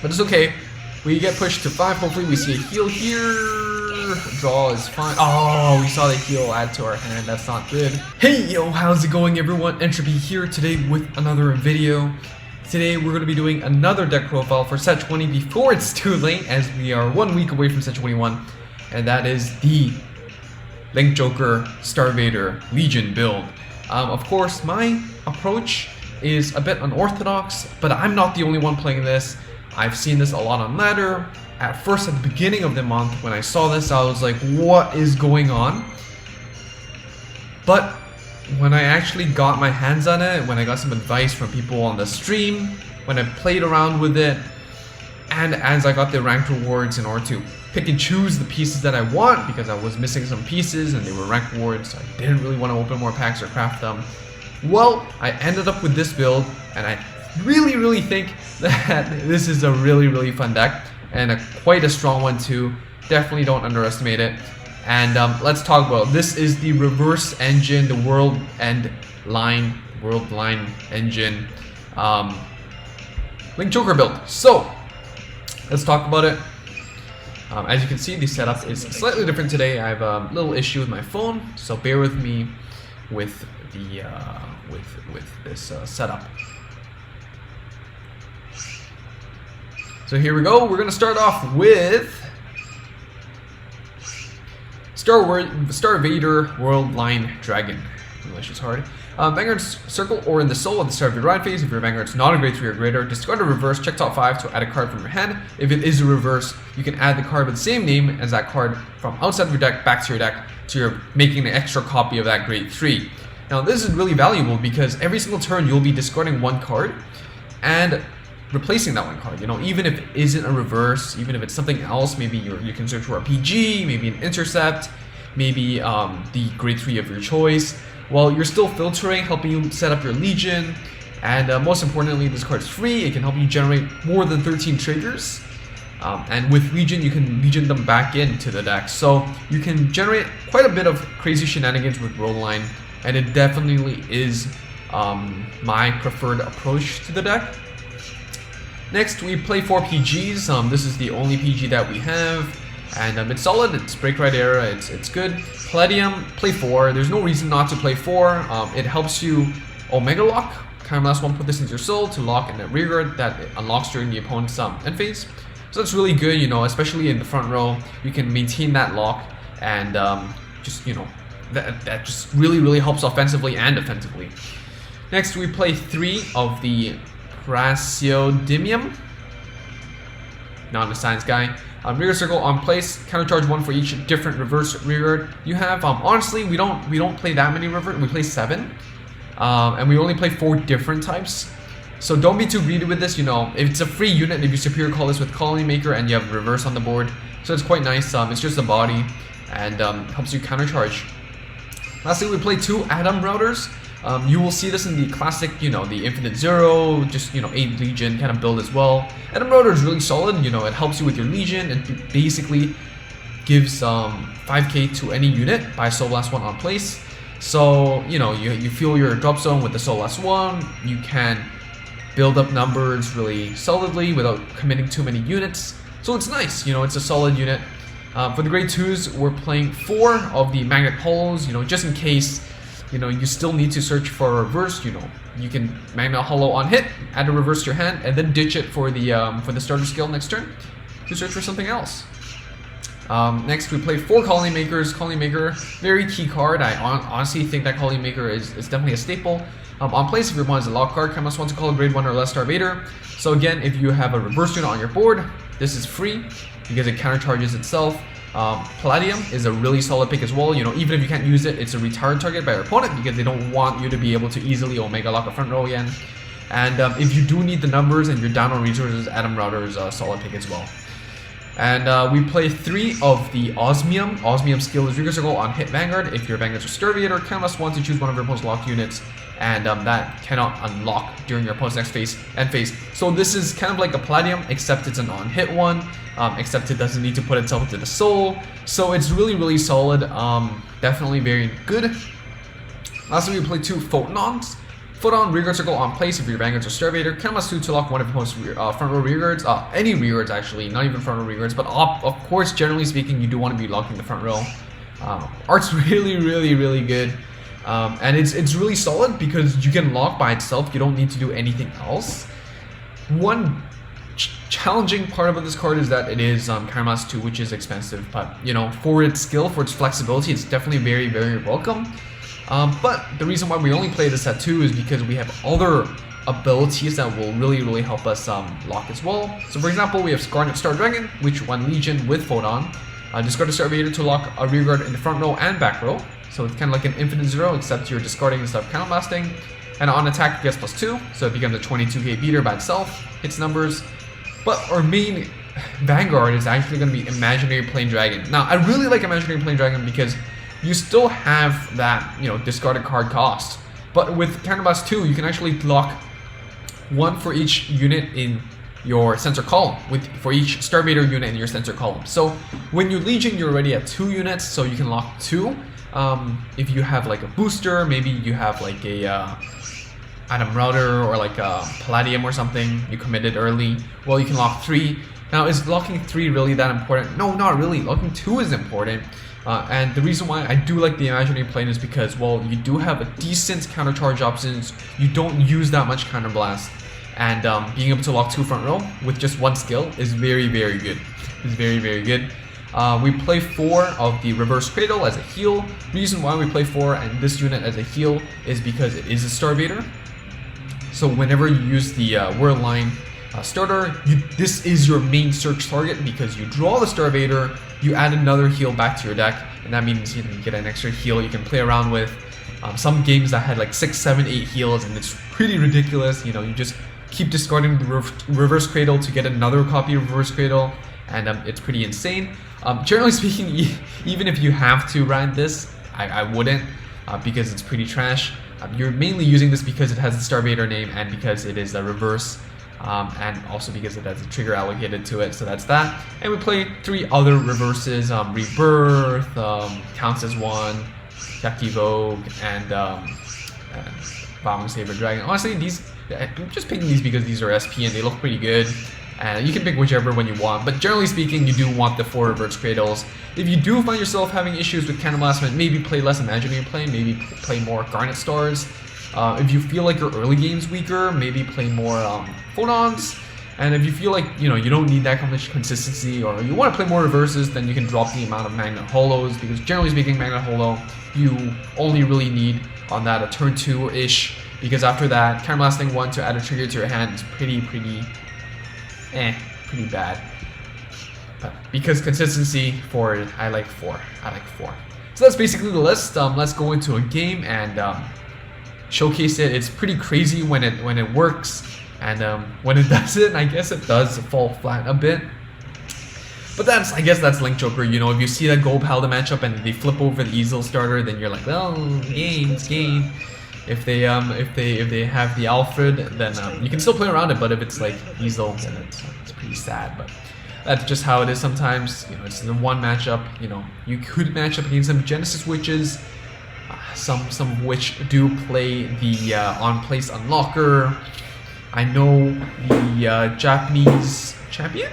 but it's okay. We get pushed to 5. Hopefully we see a heal here. Draw is fine. Oh, we saw the heal add to our hand. That's not good. Hey, yo, how's it going, everyone? Entropy here today with another video. Today we're going to be doing another deck profile for set 20 before it's too late, as we are 1 week away from set 21, and that is the LinkJoker Starvader Legion build. Of course, my approach is a bit unorthodox, but I'm not the only one playing this. I've seen this a lot on ladder. At first, at the beginning of the month, when I saw this, I was like, what is going on? But when I actually got my hands on it, when I got some advice from people on the stream, when I played around with it, and as I got the ranked rewards in order to pick and choose the pieces that I want, because I was missing some pieces and they were ranked rewards, so I didn't really want to open more packs or craft them. Well, I ended up with this build, and I really think that this is a really fun deck. And quite a strong one too. Definitely don't underestimate it. And let's talk about it. This is the reverse engine, the world line engine LinkJoker build. So let's talk about it. As you can see, the setup is slightly different today. I have a little issue with my phone, so bear with me with the with this setup. So here we go. We're gonna start off with Starvader World Line Dragon. English is hard. Vanguard's circle or in the soul of the start of your ride phase. If your Vanguard's not a grade 3 or greater, discard a reverse, check top 5 to add a card from your hand. If it is a reverse, you can add the card with the same name as that card from outside of your deck back to your deck, so you're making an extra copy of that grade 3. Now this is really valuable because every single turn you'll be discarding one card and replacing that one card, you know, even if it isn't a reverse, even if it's something else, maybe you can search for a PG, maybe an intercept, maybe the grade 3 of your choice. Well, you're still filtering, helping you set up your Legion, and most importantly, this card's free. It can help you generate more than 13 triggers, and with Legion, you can Legion them back into the deck, so you can generate quite a bit of crazy shenanigans with World Line, and it definitely is my preferred approach to the deck. Next, we play 4 PGs. This is the only PG that we have, and it's solid. It's Break Right Era. It's good. Palladium, play 4. There's no reason not to play 4. It helps you Omega Lock. Kind of last one, put this into your soul to lock in a rearguard that it unlocks during the opponent's end phase. So that's really good, you know, especially in the front row. You can maintain that lock, and just, you know, that just really helps offensively and defensively. Next, we play 3 of the Praseodymium. Not a science guy. Rear circle on place, countercharge 1 for each different reverse rearguard you have. Honestly, we don't play that many reverse. We play 7, and we only play 4 different types. So don't be too greedy with this. You know, if it's a free unit, if you superior call this with Colony Maker and you have reverse on the board, so it's quite nice. It's just a body and helps you countercharge. Lastly, we play 2 Atom Routers. You will see this in the classic, you know, the Infinite Zero, just, you know, 8 Legion kind of build as well. Atom Router is really solid, you know, it helps you with your Legion and basically gives 5k to any unit by Soul Blast 1 on place. So, you know, you fuel your drop zone with the Soul Blast 1, you can build up numbers really solidly without committing too many units. So it's nice, you know, it's a solid unit. For the grade 2s, we're playing 4 of the Magnet Hollows, you know, just in case, you know, you still need to search for a reverse. You know, you can Magnet Hollow on hit, add a reverse to your hand, and then ditch it for the starter skill next turn to search for something else. Next, we play 4 Colony Makers. Colony Maker, very key card. I honestly think that Colony Maker is definitely a staple. On place, if your opponent is a lock card, Chemist wants to call a grade 1 or less Starvader. So again, if you have a reverse unit on your board, this is free because it countercharges itself. Palladium is a really solid pick as well. You know, even if you can't use it, it's a retired target by your opponent because they don't want you to be able to easily Omega Lock a front row again. And if you do need the numbers and you're down on resources, Atom Router is a solid pick as well. And we play 3 of the Osmium. Osmium skill is Rigor Circle on hit Vanguard. If your Vanguard's a Starvader, Canvas wants to choose one of your opponent's locked units, and that cannot unlock during your opponent's next phase, end phase. So this is kind of like a Palladium, except it's an on-hit one, except it doesn't need to put itself into the soul. So it's really solid, definitely very good. Lastly, we play 2 Photons. Foot on, rearguard circle on place if your Vanguards or Starvader. Counterblast 2 to lock one of your most front row rearguards. Any rearguards actually, not even front row rearguards, but of course, generally speaking, you do want to be locking the front row. Art's really good. And it's really solid because you can lock by itself. You don't need to do anything else. One challenging part about this card is that it is Counterblast 2, which is expensive. But you know, for its skill, for its flexibility, it's definitely very welcome. But the reason why we only play this at 2 is because we have other abilities that will really help us lock as well. So for example, we have Scarlet Star Dragon, which one Legion with Photon. Discard a Starvader to lock a rearguard in the front row and back row. So it's kind of like an infinite 0, except you're discarding instead of counterblasting. And on attack, it gets +2, so it becomes a 22k beater by itself, hits numbers. But our main Vanguard is actually going to be Imaginary Plane Dragon. Now, I really like Imaginary Plane Dragon because you still have that, you know, discarded card cost. But with Counterblast 2, you can actually lock one for each unit in your sensor column, for each Starvader unit in your sensor column. So when you Legion, you're already at 2 units, so you can lock 2. If you have like a booster, maybe you have like a Atom Router or like a Palladium or something, you committed early, well, you can lock 3. Now, is locking 3 really that important? No, not really. Locking 2 is important. And the reason why I do like the Imaginary Plane is because, well, you do have a decent countercharge options. You don't use that much counterblast. And being able to lock 2 front row with just 1 skill is very good. It's very good. We play 4 of the Reverse Cradle as a heal. Reason why we play 4 and this unit as a heal is because it is a Starvader. So whenever you use the World Line starter, this is your main search target because you draw the Starvader, you add another heal back to your deck, and that means you can get an extra heal you can play around with. Some games that had like 6, 7, 8 heals, and it's pretty ridiculous. You know, you just keep discarding the Reverse Cradle to get another copy of Reverse Cradle, and it's pretty insane. Generally speaking, even if you have to run this, I wouldn't, because it's pretty trash. You're mainly using this because it has the Starvader name and because it is a reverse, and also because it has a trigger allocated to it, so that's that. And we play 3 other reverses, Rebirth, counts as 1, Jackie Vogue, and Bomb Saber Dragon. Honestly, I'm just picking these because these are SP and they look pretty good. And you can pick whichever one you want, but generally speaking, you do want the 4 Reverse Cradles. If you do find yourself having issues with Counterblast, maybe play less Imaginary Plane, maybe play more Garnet Stars. If you feel like your early game's weaker, maybe play more Photons. And if you feel like, you know, you don't need that much consistency, or you want to play more reverses, then you can drop the amount of Magnet Holos, because generally speaking, Magnet Holo, you only really need on that a turn 2-ish, because after that, Counterblasting 1 to add a trigger to your hand is pretty bad. But because consistency for it, I like 4. So that's basically the list. Let's go into a game and showcase it. It's pretty crazy when it works, and when it doesn't, I guess it does fall flat a bit. But I guess that's LinkJoker. You know, if you see that Gold Paladin matchup and they flip over the Easel starter, then you're like, well, game's game. If they have the Alfred, then you can still play around it. But if it's like Easel, then it's pretty sad. But that's just how it is sometimes. You know, it's the one matchup. You know, you could match up against some Genesis Witches, some of which do play the on-place unlocker. I know the Japanese champion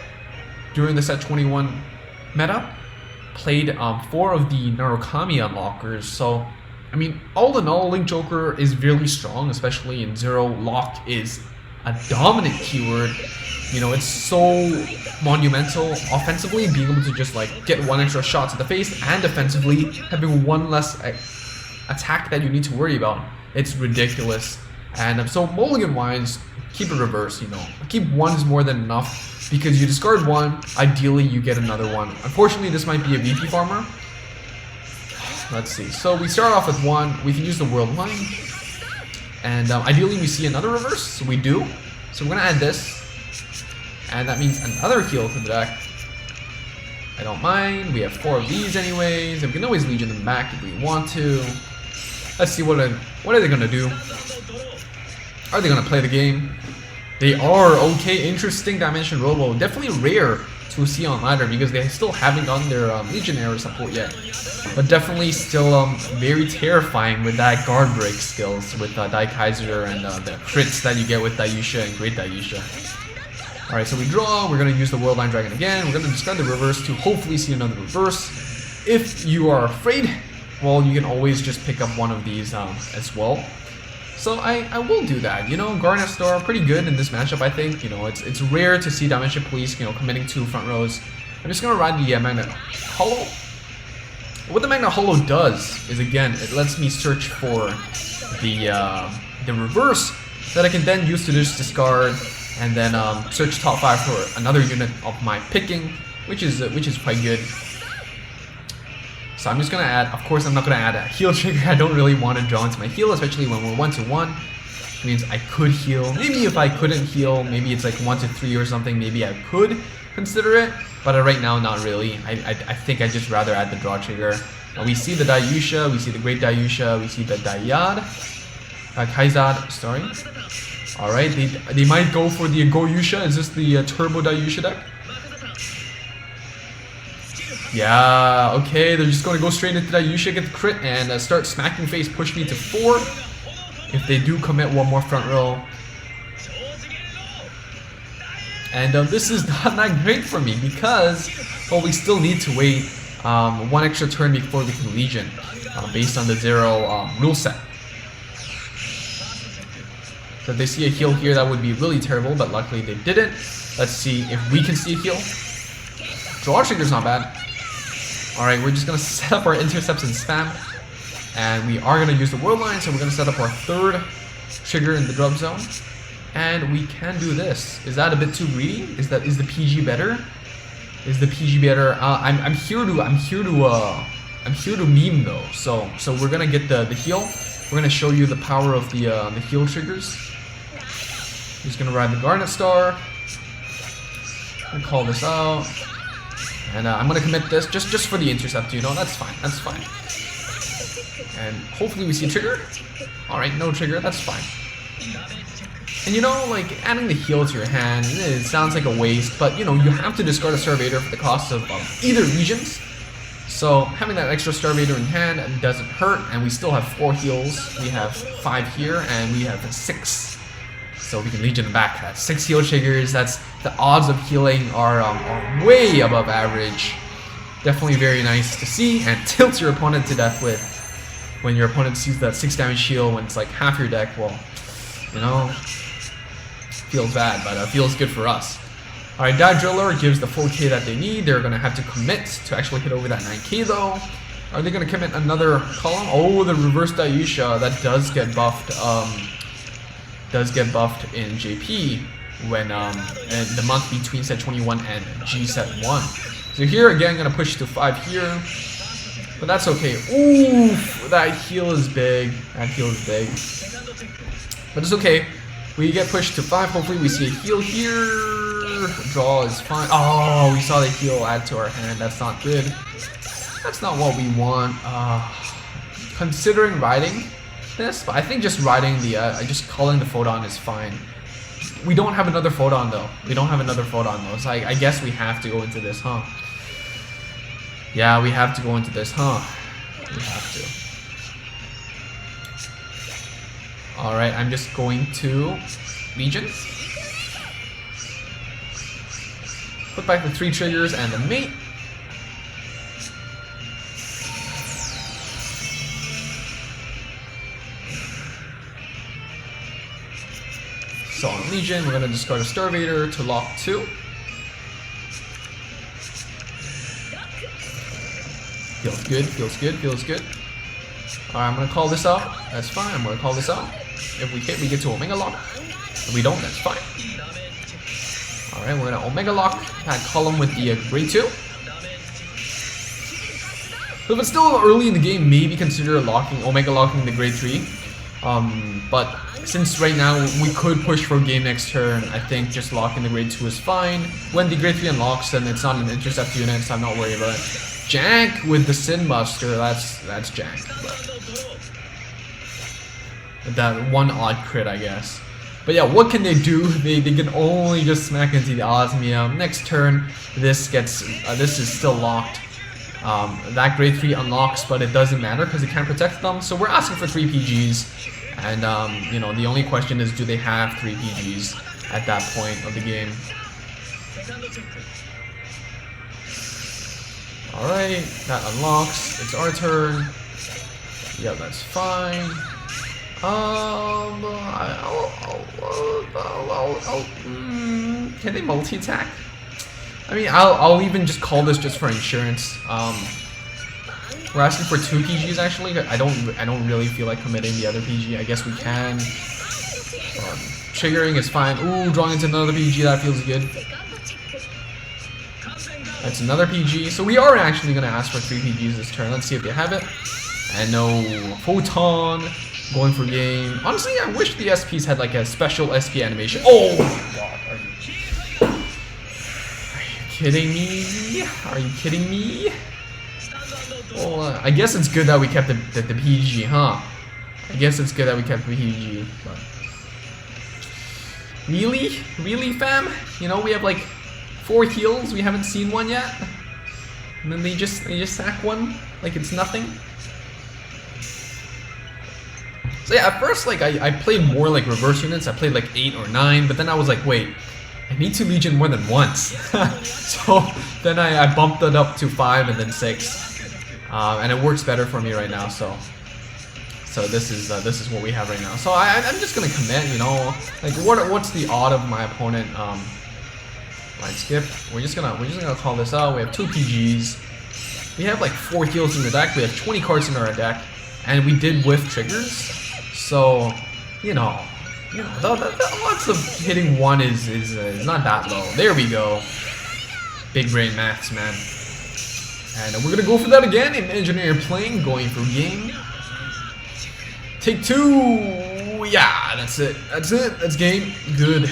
during the set 21 meta played 4 of the Narukami unlockers. So, I mean, all in all, LinkJoker is really strong, especially in 0. Lock is a dominant keyword. You know, it's so monumental offensively, being able to just like get 1 extra shot to the face, and defensively having 1 less attack that you need to worry about. It's ridiculous. And so mulligan wise, keep it reverse, you know. Keep 1 is more than enough, because you discard 1, ideally you get another 1. Unfortunately, this might be a VP farmer. Let's see. So we start off with 1. We can use the World Line, and ideally we see another reverse. So we do. So we're gonna add this, and that means another heal to the deck. I don't mind. We have 4 of these anyways, and we can always Legion them back if we want to. Let's see what are they gonna do. Are they gonna play the game? They are okay, interesting Dimension Robo. Definitely rare to see on ladder because they still haven't gotten their Legionnaire support yet. But definitely still very terrifying with that guard break skills with Dai Kaiser and the crits that you get with Dayusha and Great Dayusha. Alright, so we draw, we're going to use the World Line Dragon again, we're going to discard the reverse to hopefully see another reverse. If you are afraid, well, you can always just pick up one of these as well. So I will do that, you know. Garnet Star pretty good in this matchup, I think. You know, it's rare to see Dimension Police, you know, committing 2 front rows. I'm just gonna ride the Magnet Hollow. What the Magnet Hollow does is, again, it lets me search for the reverse that I can then use to just discard and then search top 5 for another unit of my picking, which is quite good. So I'm just gonna add, of course I'm not gonna add a heal trigger. I don't really want to draw into my heal, especially when we're 1-1. It means I could heal. Maybe if I couldn't heal, maybe it's like 1-3 or something, maybe I could consider it. But right now, not really. I think I'd just rather add the draw trigger. We see the Dayusha, we see the Great Dayusha, we see the Dayad. Kaizad, sorry. Alright, they might go for the Goyusha. Is this the Turbo Dayusha deck? Yeah, okay, they're just going to go straight into that Yusha, get the crit, and start smacking face, push me to 4. If they do commit one more front row. And this is not that great for me because, well, we still need to wait 1 extra turn before we can Legion, based on the 0 rule set. So if they see a heal here, that would be really terrible, but luckily they didn't. Let's see if we can see a heal. Draw trigger's not bad. Alright, we're just going to set up our intercepts and spam. And we are going to use the World Line, so we're going to set up our 3rd trigger in the drop zone. And we can do this. Is that a bit too greedy? Is the PG better? Is the PG better? I'm here to meme though. So we're going to get the heal. We're going to show you the power of the heal triggers. Just going to ride the Garnet Star. And call this out. And I'm gonna commit this just for the intercept, you know. That's fine. That's fine. And hopefully we see a trigger. All right, no trigger. That's fine. And you know, like adding the heal to your hand, it sounds like a waste, but you know you have to discard a Starvator for the cost of either regions. So having that extra Starvator in hand doesn't hurt, and we still have 4 heals. We have 5 here, and we have 6. So we can Legion back. That's 6 heal triggers. That's the odds of healing are way above average. Definitely very nice to see, and tilt your opponent to death with. When your opponent sees that 6 damage heal when it's like half your deck, well, you know, feels bad, but feels good for us. Alright, Die Driller gives the full K that they need. They're gonna have to commit to actually hit over that 9K though. Are they gonna commit another column? Oh, the reverse Dayusha that does get buffed. In JP when in the month between set 21 and G set 1. So here again, gonna push to 5 here, but that's okay. Ooh, that heal is big. That heal is big, but it's okay. We get pushed to 5. Hopefully we see a heal here. Draw is fine. Oh, we saw the heal add to our hand. That's not good. That's not what we want. Considering riding this, but I think just riding the just calling the Photon is fine. We don't have another Photon though. So I guess we have to go into this, huh? Yeah, we have to go into this, huh? We have to. Alright, I'm just going to Legion. Put back the 3 triggers and the mate. So on Legion, we're going to discard a Starvator to lock 2. Feels good, feels good, feels good. Alright, I'm going to call this out. That's fine, I'm going to call this out. If we hit, we get to Omega Lock. If we don't, that's fine. Alright, we're going to Omega Lock that column with the Grade 2. So if it's still early in the game, maybe consider Omega Locking the Grade 3. But since right now we could push for game next turn, I think just locking the Grade 2 is fine. When the Grade 3 unlocks, then it's not an intercept unit, so I'm not worried about it. Jank with the Sin Buster, that's jank. But that one odd crit, I guess. But yeah, what can they do? They can only just smack into the Osmia. Next turn, this is still locked. That grade 3 unlocks, but it doesn't matter because it can't protect them. So we're asking for 3 PGs, and you know, the only question is, do they have 3 PGs at that point of the game? All right, that unlocks. It's our turn. Yeah, that's fine. Can they multi-attack? I mean, I'll even just call this just for insurance. We're asking for 2 PGs actually. I don't really feel like committing the other PG. I guess we can. Triggering is fine. Ooh, drawing into another PG, that feels good. That's another PG. So we are actually gonna ask for 3 PGs this turn. Let's see if they have it. And no Photon. Going for game. Honestly, I wish the SPs had like a special SP animation. Oh my god, are you kidding me? Are you kidding me? Well, I guess it's good that we kept the PG, huh? I guess it's good that we kept the PG. But really? Really, fam? You know, we have like 4 heals, we haven't seen one yet. And then they just sack one like it's nothing. So yeah, at first, like, I played more like reverse units. I played like 8 or 9, but then I was like, wait, I need to Legion more than once. So then I bumped it up to 5 and then 6, and it works better for me right now. So this is what we have right now. So I'm just gonna commit, you know, like what's the odd of my opponent? Line skip. We're just gonna call this out. We have 2 PGs. We have like 4 heals in the deck. We have 20 cards in our deck, and we did whiff triggers. So, you know, the odds of hitting 1 is not that low. There we go. Big brain maths, man. And we're gonna go for that again. Engineer playing, going for game. Take 2. Yeah, that's it. That's game. Good.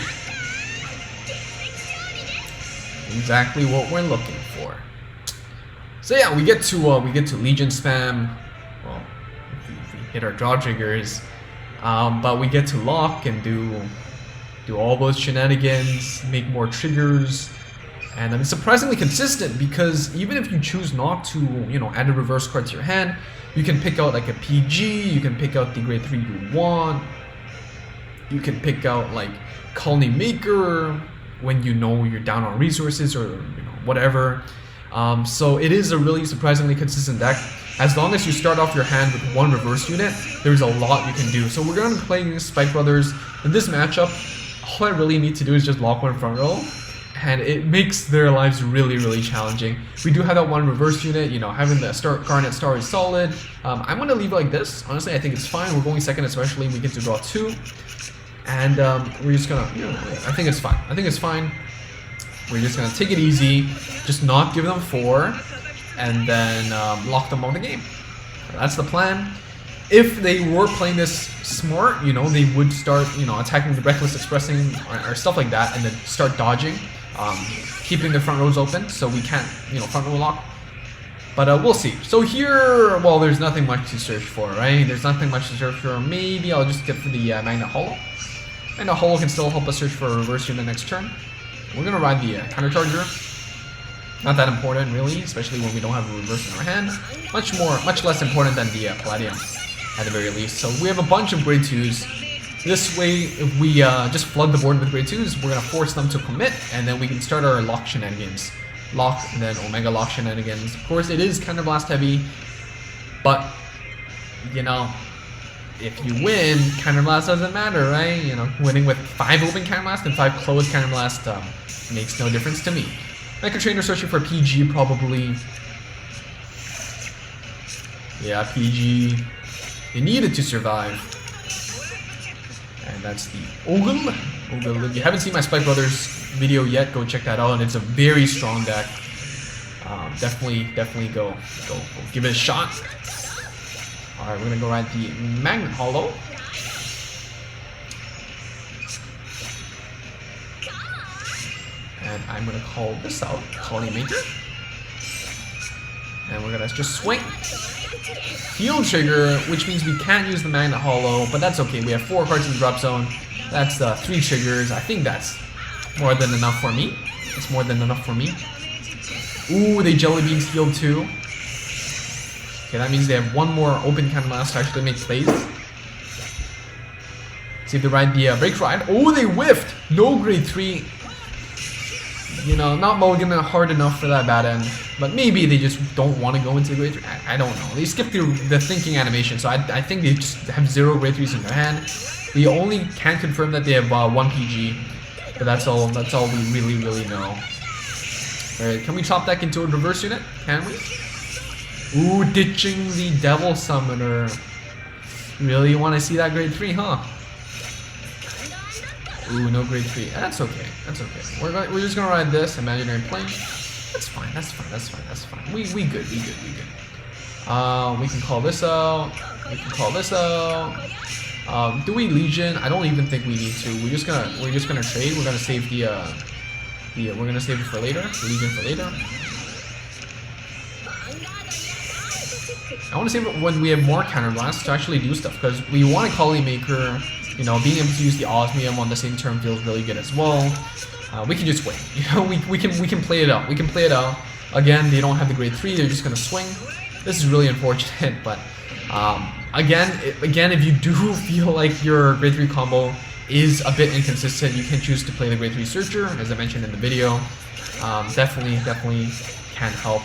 Exactly what we're looking for. So yeah, we get to Legion spam. Well, if we hit our draw triggers. But we get to lock and do all those shenanigans, make more triggers, and it's surprisingly consistent because even if you choose not to, you know, add a reverse card to your hand, you can pick out like a PG, you can pick out the grade 3 you want, you can pick out like Colony Maker when you know you're down on resources or, you know, whatever. So it is a really surprisingly consistent deck. As long as you start off your hand with 1 reverse unit, there's a lot you can do. So we're going to be playing Spike Brothers. In this matchup, all I really need to do is just lock 1 front row, and it makes their lives really, really challenging. We do have that 1 reverse unit, you know, having the Garnet Star is solid. I'm going to leave it like this. Honestly, I think it's fine. We're going second especially. We get to draw 2. And we're just going to, you know, I think it's fine. I think it's fine. We're just going to take it easy, just not give them 4, and then lock them on the game. That's the plan. If they were playing this smart, you know, they would start, you know, attacking the Reckless Expressing or stuff like that, and then start dodging, keeping the front rows open so we can't, you know, front row lock. But we'll see. So here, well, there's nothing much to search for, right? There's nothing much to search for. Maybe I'll just get for the Magnet Hollow. Magnet Hollow can still help us search for a reverse unit next turn. We're gonna ride the Countercharger. Not that important, really, especially when we don't have a reverse in our hand. Much less important than the Palladium, at the very least. So we have a bunch of grade 2s. This way, if we just flood the board with grade 2s, we're gonna force them to commit, and then we can start our lock shenanigans. Lock, and then Omega lock shenanigans. Of course, it is Counterblast heavy, but, you know, if you win, Counterblast doesn't matter, right? You know, winning with 5 open Counterblast and 5 closed Counterblast makes no difference to me. Mecha Trainer searching for PG, probably. Yeah, PG. They needed to survive. And that's the Ogle. If you haven't seen my Spike Brothers video yet, go check that out. And it's a very strong deck. Definitely go give it a shot. Alright, we're gonna go ride the Magnet Hollow. And I'm gonna call this out, Colony Maker. And we're gonna just swing. Field Trigger, which means we can't use the Magnet Hollow, but that's okay. We have 4 cards in the drop zone. That's 3 triggers. I think that's more than enough for me. It's more than enough for me. Ooh, they Jelly Beans healed too. Okay, that means they have one more open cannon blast to actually make plays. See if they ride the break ride. Oh, they whiffed! No grade 3. You know, not mulligan hard enough for that bad end. But maybe they just don't want to go into grade 3. I don't know. They skipped through the thinking animation, so I think they just have 0 grade 3s in their hand. We only can confirm that they have 1 PG. But that's all we really know. Alright, can we chop that into a reverse unit? Can we? Ooh, ditching the Devil Summoner. Really want to see that grade 3, huh? Ooh, no grade 3. That's okay. That's okay. We're just gonna ride this imaginary plane. That's fine. That's fine. That's fine. That's fine. We good. We good. We good. We can call this out. We can call this out. Do we Legion? I don't even think we need to. We're just gonna trade. We're gonna save we're gonna save it for later. Legion for later. I want to save it when we have more counter blasts to actually do stuff, because we want a Collie Maker. You know, being able to use the Osmium on the same turn feels really good as well. We can just win. You know, we can play it out. We can play it out. Again, they don't have the grade 3. They're just gonna swing. This is really unfortunate, but again, if you do feel like your grade 3 combo is a bit inconsistent, you can choose to play the grade 3 Searcher, as I mentioned in the video. Definitely can help.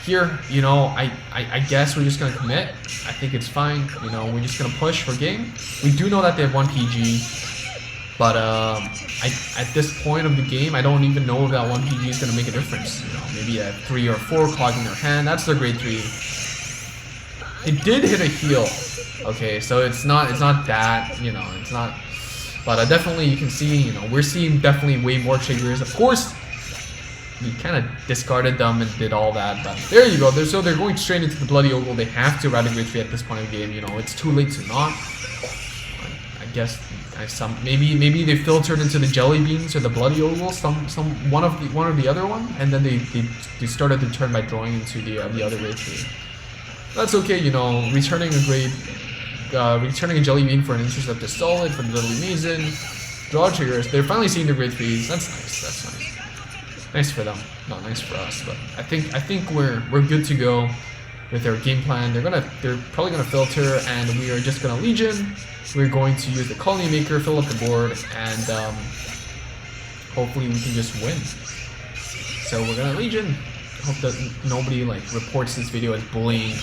Here, you know, I guess we're just gonna commit. I think it's fine. You know, we're just gonna push for game. We do know that they have 1 PG, but at this point of the game, I don't even know if that 1 PG is gonna make a difference. You know, maybe a 3 or 4 clogging their hand. That's their grade 3. It did hit a heal. Okay, so it's not that, you know, it's not. But definitely, you can see, you know, we're seeing definitely way more triggers. Of course, we kind of discarded them and did all that, but there you go. So they're going straight into the Bloody Ogle. They have to ride a grade 3 at this point in the game. You know, it's too late to not. I guess maybe they filtered into the Jelly Beans or the Bloody Ogle, one of the other one, and then they started the turn by drawing into the other grade 3. That's okay. You know, returning a Jelly Bean for an intercept is solid for the Deadly Mason. Draw triggers. They're finally seeing the grade 3s. That's nice. That's nice. Nice for them, not nice for us, but I think we're good to go with their game plan. They're probably gonna filter, and we are just gonna Legion. We're going to use the Colony Maker, fill up the board, and hopefully we can just win. So we're gonna Legion. Hope that nobody like reports this video as bullying.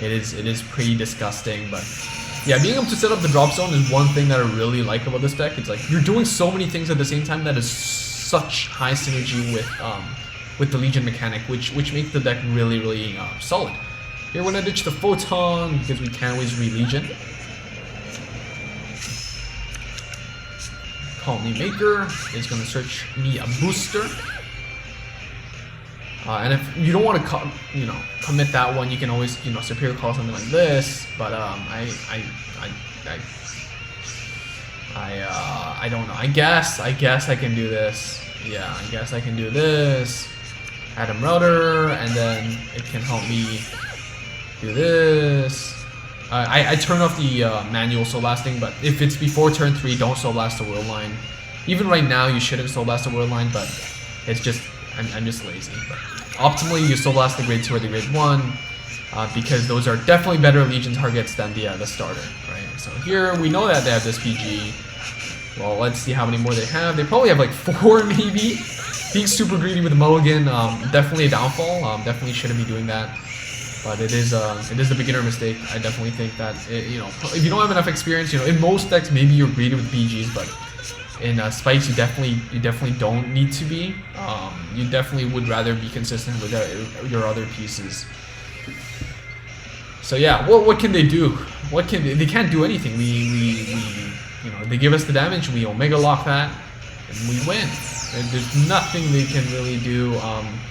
It is pretty disgusting, but yeah, being able to set up the drop zone is one thing that I really like about this deck. It's like you're doing so many things at the same time that is such high synergy with the Legion mechanic, which makes the deck really solid. Here we're gonna ditch the Photon because we can always re-Legion. Colony Maker is gonna search me a booster. And if you don't want to, commit that one, you can always, Superior Call something like this. But I don't know. I guess I can do this. Yeah, I guess I can do this. Atom Router, and then it can help me do this. I turn off the manual soul blasting, but if it's before turn 3, don't soul blast the world line. Even right now, you shouldn't soul blast the world line, but it's just I'm just lazy. But optimally, you soul blast the grade 2 or the grade 1. Because those are definitely better Legion targets than the starter, right? So here we know that they have this PG. Well, let's see how many more they have. They probably have like 4 maybe. Being super greedy with the mulligan, definitely a downfall. Definitely shouldn't be doing that. But it is a beginner mistake. I definitely think that if you don't have enough experience, in most decks maybe you're greedy with PGs, but in spikes you definitely don't need to be. You definitely would rather be consistent with your other pieces. So yeah, what can they do? What can they can't do anything. They give us the damage, we Omega Lock that, and we win. There's nothing they can really do,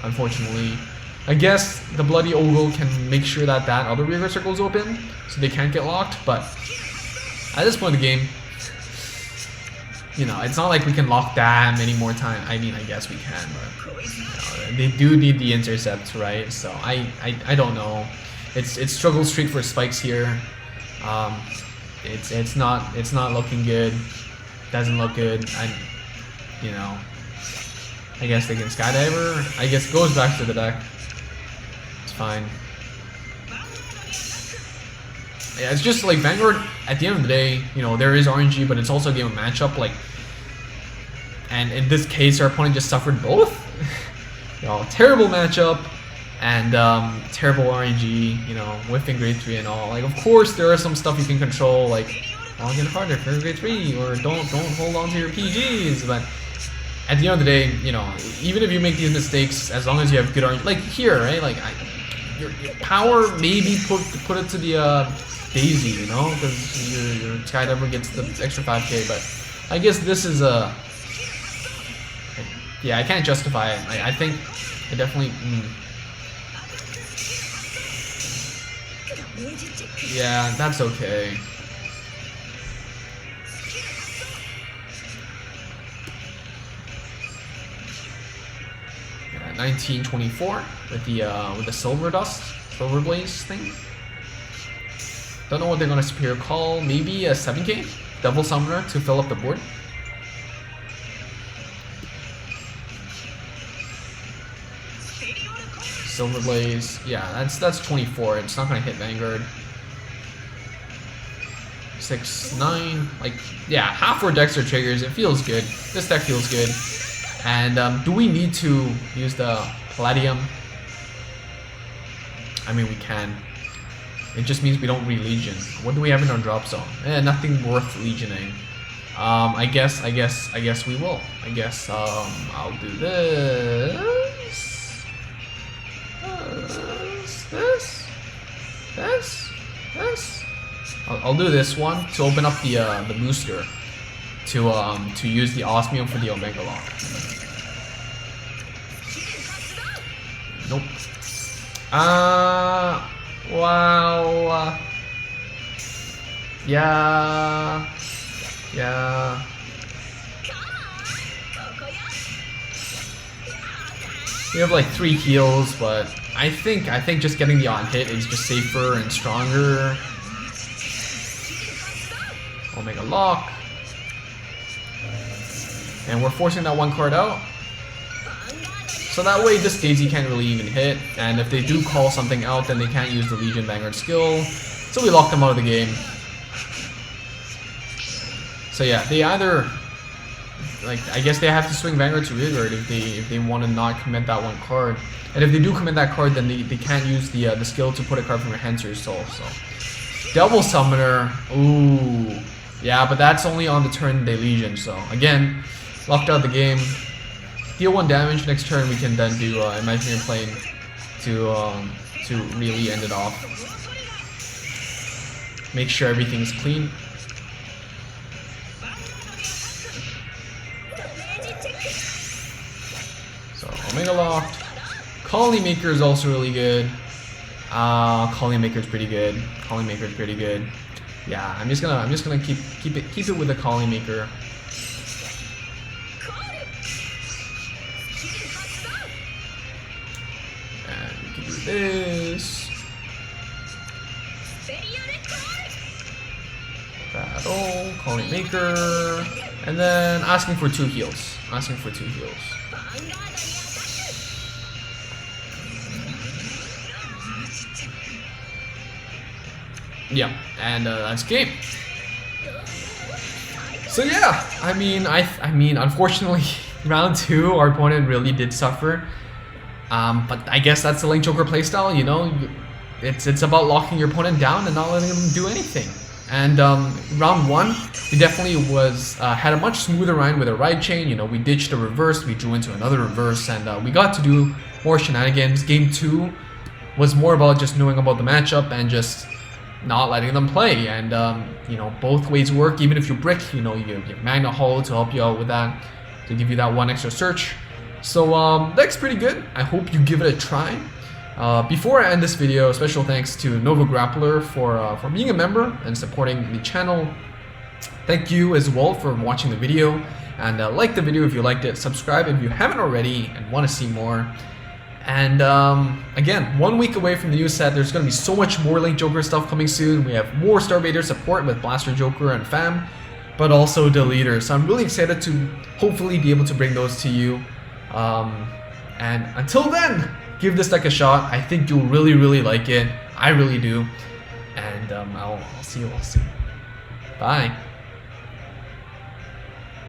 unfortunately. I guess the Bloody Ogle can make sure that other rear circle is open, so they can't get locked, but at this point in the game, it's not like we can lock that many more times. I mean, I guess we can, but they do need the intercept, right? So I don't know. It's struggle streak for spikes here. it's not looking good. Doesn't look good. You know, I guess they can skydiver. I guess it goes back to the deck. It's fine. Yeah, it's just like Vanguard. At the end of the day, you know, there is RNG, but it's also a game of matchup. Like, and in this case, our opponent just suffered both. You know, terrible matchup and terrible RNG. You know, whiffing grade 3 and all. Like, of course, there are some stuff you can control, like I'll get harder for grade 3, or don't hold on to your PGs. But at the end of the day, you know, even if you make these mistakes, as long as you have good RNG, like here, right? Like your power, maybe put it to the Daisy, you know, because your skydiver gets the extra 5k. But I guess this is a yeah, I can't justify it. I think I definitely yeah, that's okay. Yeah, 1924 with the silver blaze thing. Don't know what they're gonna superior call. Maybe a 7k devil summoner to fill up the board. Silver blaze, yeah, that's 24. It's not gonna hit Vanguard. 6, 9, like yeah, half our decks are triggers. It feels good. This deck feels good. And do we need to use the Palladium? I mean, we can. It just means we don't re-legion. What do we have in our drop zone? Nothing worth legioning. I guess we will. I guess I'll do this. This. I'll do this one to open up the booster to use the osmium for the Omega Lock. Nope. Well, yeah. We have like 3 heals, but I think just getting the on hit is just safer and stronger. Omega Lock, and we're forcing that 1 card out. So that way this Daisy can't really even hit, and if they do call something out, then they can't use the Legion Vanguard skill. So we lock them out of the game. So yeah, they either, like, I guess they have to swing Vanguard to rearguard if they want to not commit that 1 card. And if they do commit that card, then they can't use the skill to put a card from your hand to your soul. So Devil Summoner, ooh, yeah, but that's only on the turn they Legion. So again, locked out the game. Deal 1 damage. Next turn we can then do Imaginary Plane to really end it off. Make sure everything's clean. So Omega Locked. Colony Maker is also really good. Colony Maker is pretty good. Colony Maker is pretty good. Yeah, I'm just gonna keep it with the Colony Maker. This battle, Colony Maker, and then asking for 2 heals. Yeah, and that's game. So yeah, I mean, unfortunately, round 2, our opponent really did suffer. But I guess that's the LinkJoker playstyle, you know. It's about locking your opponent down and not letting them do anything. And round 1, we definitely had a much smoother ride with a ride chain. You know, we ditched the reverse, we drew into another reverse, and we got to do more shenanigans. Game 2 was more about just knowing about the matchup and just not letting them play. And you know, both ways work. Even if you brick, you know, you have Magna Hollow to help you out with that, to give you that 1 extra search. So that's pretty good. I hope you give it a try. Before I end this video, special thanks to Nova Grappler for being a member and supporting the channel. Thank you as well for watching the video, and like the video if you liked it. Subscribe if you haven't already and want to see more. And again, 1 week away from the new set. There's going to be so much more LinkJoker stuff coming soon. We have more Starbaiter support with Blaster Joker and Fam, but also Deleter. So I'm really excited to hopefully be able to bring those to you. And until then, give this deck a shot. I think you'll really like it. I really do. And I'll see you all soon. Bye.